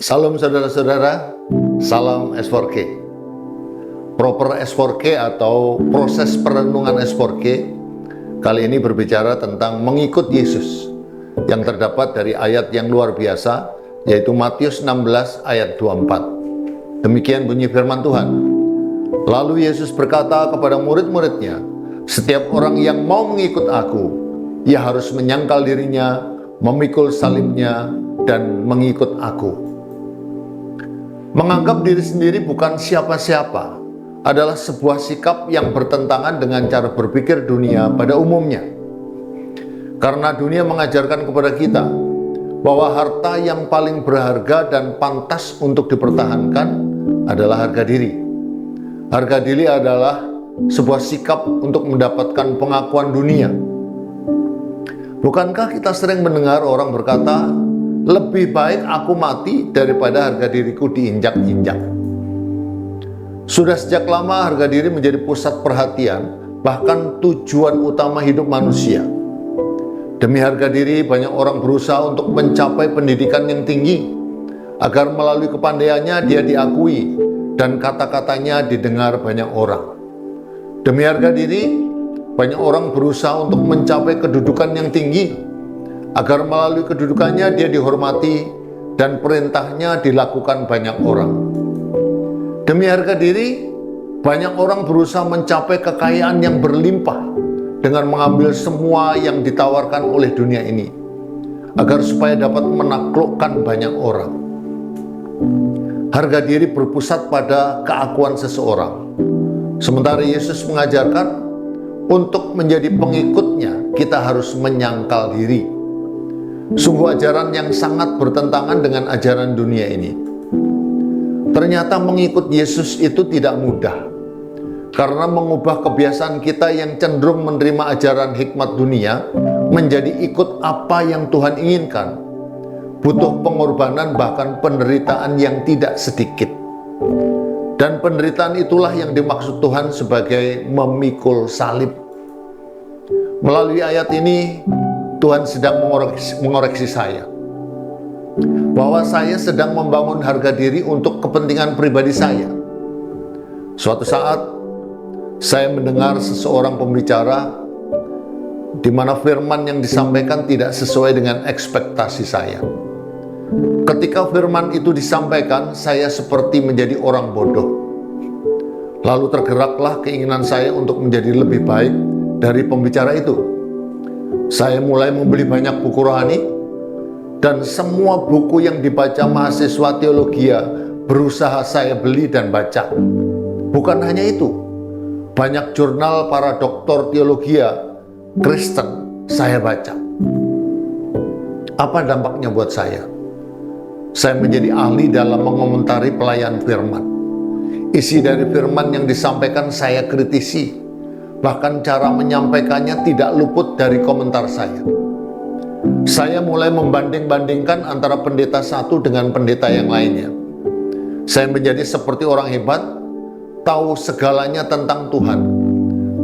Salam saudara-saudara, salam S4K. Proper S4K atau proses perenungan S4K kali ini berbicara tentang mengikut Yesus yang terdapat dari ayat yang luar biasa, yaitu Matius 16 ayat 24. Demikian bunyi firman Tuhan. Lalu Yesus berkata kepada murid-muridnya, "Setiap orang yang mau mengikut aku, ia harus menyangkal dirinya, memikul salibnya, dan mengikut aku." Menganggap diri sendiri bukan siapa-siapa adalah sebuah sikap yang bertentangan dengan cara berpikir dunia pada umumnya. Karena dunia mengajarkan kepada kita bahwa harta yang paling berharga dan pantas untuk dipertahankan adalah harga diri. Harga diri adalah sebuah sikap untuk mendapatkan pengakuan dunia. Bukankah kita sering mendengar orang berkata, "Lebih baik aku mati daripada harga diriku diinjak-injak"? Sudah sejak lama harga diri menjadi pusat perhatian, bahkan tujuan utama hidup manusia. Demi harga diri, banyak orang berusaha untuk mencapai pendidikan yang tinggi, agar melalui kepandaiannya dia diakui dan kata-katanya didengar banyak orang. Demi harga diri, banyak orang berusaha untuk mencapai kedudukan yang tinggi, agar melalui kedudukannya dia dihormati dan perintahnya dilakukan banyak orang. Demi harga diri, banyak orang berusaha mencapai kekayaan yang berlimpah dengan mengambil semua yang ditawarkan oleh dunia ini, agar supaya dapat menaklukkan banyak orang. Harga diri berpusat pada keakuan seseorang. Sementara Yesus mengajarkan untuk menjadi pengikutnya kita harus menyangkal diri. Sungguh ajaran yang sangat bertentangan dengan ajaran dunia ini. Ternyata mengikut Yesus itu tidak mudah, karena mengubah kebiasaan kita yang cenderung menerima ajaran hikmat dunia menjadi ikut apa yang Tuhan inginkan butuh pengorbanan, bahkan penderitaan yang tidak sedikit. Dan penderitaan itulah yang dimaksud Tuhan sebagai memikul salib. Melalui ayat ini Tuhan sedang mengoreksi saya, bahwa saya sedang membangun harga diri untuk kepentingan pribadi saya. Suatu saat saya mendengar seseorang pembicara di mana firman yang disampaikan tidak sesuai dengan ekspektasi saya. Ketika firman itu disampaikan, saya seperti menjadi orang bodoh. Lalu tergeraklah keinginan saya untuk menjadi lebih baik dari pembicara itu. Saya mulai membeli banyak buku rohani, dan semua buku yang dibaca mahasiswa teologi berusaha saya beli dan baca. Bukan hanya itu, banyak jurnal para doktor teologi Kristen saya baca. Apa dampaknya buat saya? Saya menjadi ahli dalam mengomentari pelayan firman. Isi dari firman yang disampaikan saya kritisi. Bahkan cara menyampaikannya tidak luput dari komentar saya. Saya mulai membanding-bandingkan antara pendeta satu dengan pendeta yang lainnya. Saya menjadi seperti orang hebat, tahu segalanya tentang Tuhan,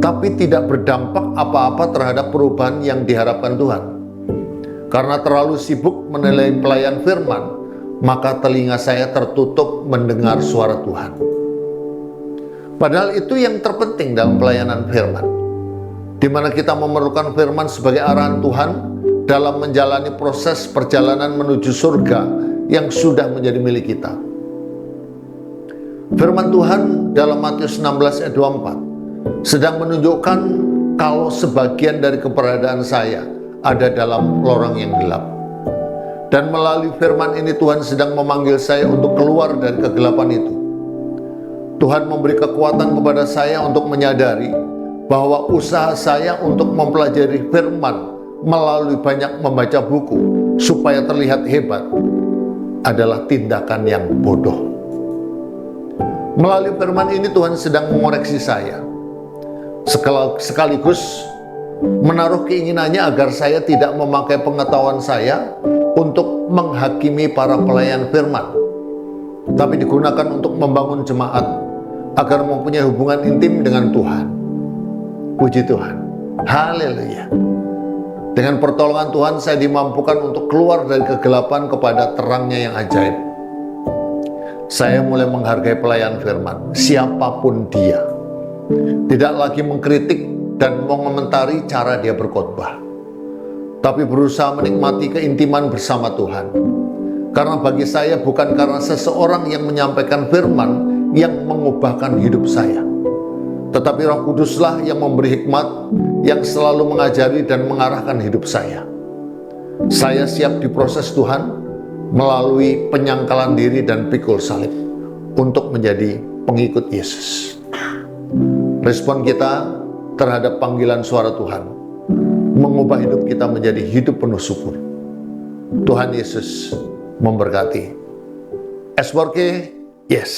tapi tidak berdampak apa-apa terhadap perubahan yang diharapkan Tuhan. Karena terlalu sibuk menilai pelayan firman, maka telinga saya tertutup mendengar suara Tuhan. Padahal itu yang terpenting dalam pelayanan firman, di mana kita memerlukan firman sebagai arahan Tuhan dalam menjalani proses perjalanan menuju surga yang sudah menjadi milik kita. Firman Tuhan dalam Matius 16 ayat 24 sedang menunjukkan kalau sebagian dari keberadaan saya ada dalam lorong yang gelap. Dan melalui firman ini Tuhan sedang memanggil saya untuk keluar dari kegelapan itu. Tuhan memberi kekuatan kepada saya untuk menyadari bahwa usaha saya untuk mempelajari firman melalui banyak membaca buku supaya terlihat hebat adalah tindakan yang bodoh. Melalui firman ini Tuhan sedang mengoreksi saya, sekaligus menaruh keinginannya agar saya tidak memakai pengetahuan saya untuk menghakimi para pelayan firman, tapi digunakan untuk membangun jemaat agar mempunyai hubungan intim dengan Tuhan. Puji Tuhan, haleluya. Dengan pertolongan Tuhan saya dimampukan untuk keluar dari kegelapan kepada terangnya yang ajaib. Saya mulai menghargai pelayan firman, siapapun dia. Tidak lagi mengkritik dan mengomentari cara dia berkhotbah, tapi berusaha menikmati keintiman bersama Tuhan. Karena bagi saya bukan karena seseorang yang menyampaikan firman yang mengubahkan hidup saya, tetapi Roh Kuduslah yang memberi hikmat, yang selalu mengajari dan mengarahkan hidup saya. Saya siap diproses Tuhan melalui penyangkalan diri dan pikul salib untuk menjadi pengikut Yesus. Respon kita terhadap panggilan suara Tuhan mengubah hidup kita menjadi hidup penuh syukur. Tuhan Yesus memberkati. S4K, yes.